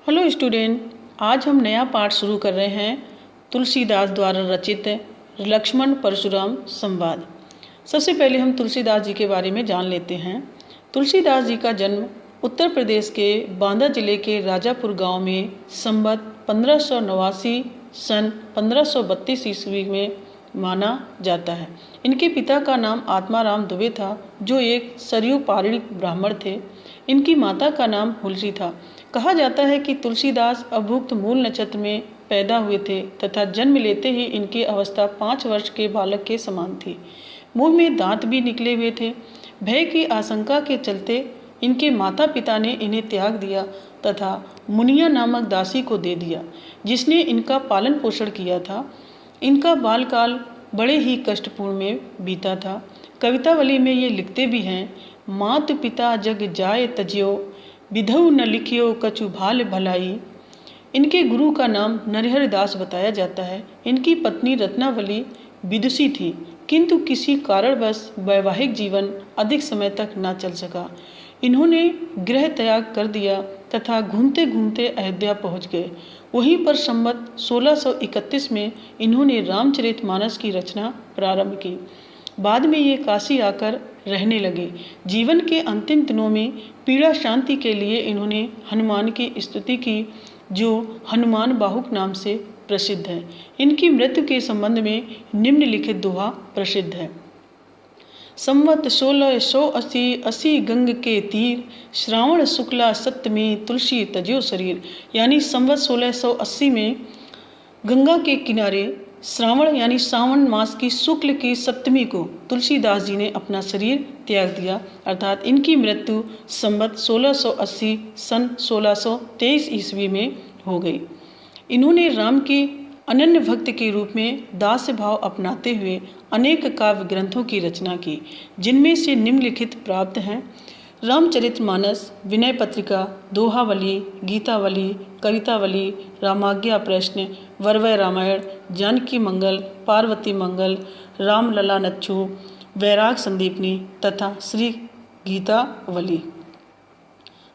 Hello student, आज हम नया पाठ शुरू कर रहे हैं तुलसीदास द्वारा रचित लक्ष्मण परशुराम संवाद। सबसे पहले हम तुलसीदास जी के बारे में जान लेते हैं। तुलसीदास जी का जन्म उत्तर प्रदेश के बांदा जिले के राजापुर गांव में संवत 1589 सन 1532 ईस्वी में माना जाता है। इनके पिता का नाम आत्माराम दुबे था, जो एक सरयू पारणिक ब्राह्मण थे। इनकी माता का नाम हुलसी था। कहा जाता है कि तुलसीदास अभुक्त मूल नक्षत्र में पैदा हुए थे तथा जन्म लेते ही इनकी अवस्था 5 वर्ष के बालक के समान थी। मुंह में दांत भी निकले हुए थे। भय की आशंका के चलते इनके माता पिता ने इन्हें त्याग दिया तथा मुनिया नामक दासी को दे दिया, जिसने इनका पालन पोषण किया था। इनका बालकाल बड़े ही कष्टपूर्ण में बीता था। कवितावली में ये लिखते भी हैं, मात पिता जग जाय तजियो, विधौ न लिखियो कछु भाल भलाई। इनके गुरु का नाम नरहर दास बताया जाता है। इनकी पत्नी रत्नावली विदुषी थी, किंतु किसी कारणवश वैवाहिक जीवन अधिक समय तक न चल सका। इन्होंने गृह त्याग कर दिया तथा घूमते घूमते अयोध्या पहुंच गए। वहीं पर संवत 1631 में इन्होंने रामचरितमानस की रचना प्रारंभ की। बाद में ये काशी आकर रहने लगे। जीवन के अंतिम दिनों में पीड़ा शांति के लिए इन्होंने हनुमान की स्तुति की, जो हनुमान बाहुक नाम से प्रसिद्ध है। इनकी मृत्यु के संबंध में निम्नलिखित दोहा प्रसिद्ध है। संवत 1680 गंग के तीर, श्रावण शुक्ला सप्तमी तुलसी तज्यो शरीर। यानी संवत 1680 में गंगा के किनारे श्रावण यानी सावन मास की शुक्ल की सप्तमी को तुलसीदास जी ने अपना शरीर त्याग दिया, अर्थात इनकी मृत्यु संवत 1680 सन 1623 ईस्वी में हो गई। इन्होंने राम के अनन्य भक्त के रूप में दास्य भाव अपनाते हुए अनेक काव्य ग्रंथों की रचना की, जिनमें से निम्नलिखित प्राप्त हैं: रामचरितमानस, विनय पत्रिका, दोहावली, गीतावली, कवितावली, रामाज्ञा प्रश्न, वरवय रामायण, जानकी मंगल, पार्वती मंगल, रामलला नच्छू, वैराग संदीपनी तथा श्री गीतावली।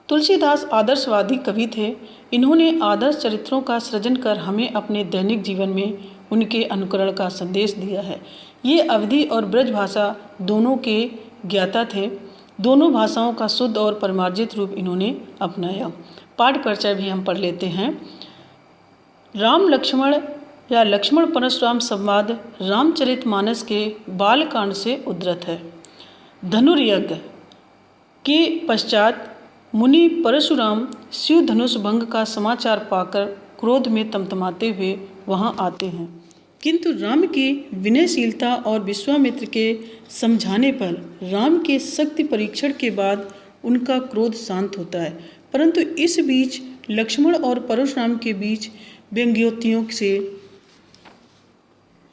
तुलसीदास आदर्शवादी कवि थे। इन्होंने आदर्श चरित्रों का सृजन कर हमें अपने दैनिक जीवन में उनके अनुकरण का संदेश दिया है। ये अवधी और ब्रज भाषा दोनों के ज्ञाता थे। दोनों भाषाओं का शुद्ध और परिमार्जित रूप इन्होंने अपनाया। पाठ परिचय भी हम पढ़ लेते हैं। राम लक्ष्मण या लक्ष्मण परशुराम संवाद रामचरितमानस के बालकांड से उद्धृत है। धनुर्यज्ञ के पश्चात मुनि परशुराम शिव धनुष भंग का समाचार पाकर क्रोध में तमतमाते हुए वहां आते हैं, किंतु राम की विनयशीलता और विश्वामित्र के समझाने पर राम के शक्ति परीक्षण के बाद उनका क्रोध शांत होता है। परंतु इस बीच लक्ष्मण और परशुराम के बीच व्यंग्योक्तियों से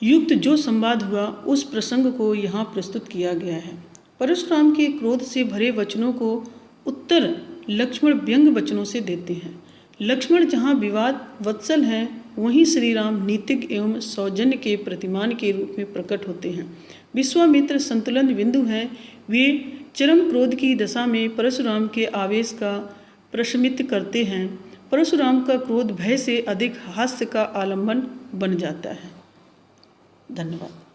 युक्त जो संवाद हुआ, उस प्रसंग को यहाँ प्रस्तुत किया गया है। परशुराम के क्रोध से भरे वचनों को उत्तर लक्ष्मण व्यंग वचनों से देते हैं। लक्ष्मण जहाँ विवाद वत्सल हैं, वहीं श्री राम नीतिज्ञ एवं सौजन्य के प्रतिमान के रूप में प्रकट होते हैं। विश्वामित्र संतुलन बिंदु हैं। वे चरम क्रोध की दशा में परशुराम के आवेश का प्रशमित करते हैं। परशुराम का क्रोध भय से अधिक हास्य का आलंबन बन जाता है। धन्यवाद।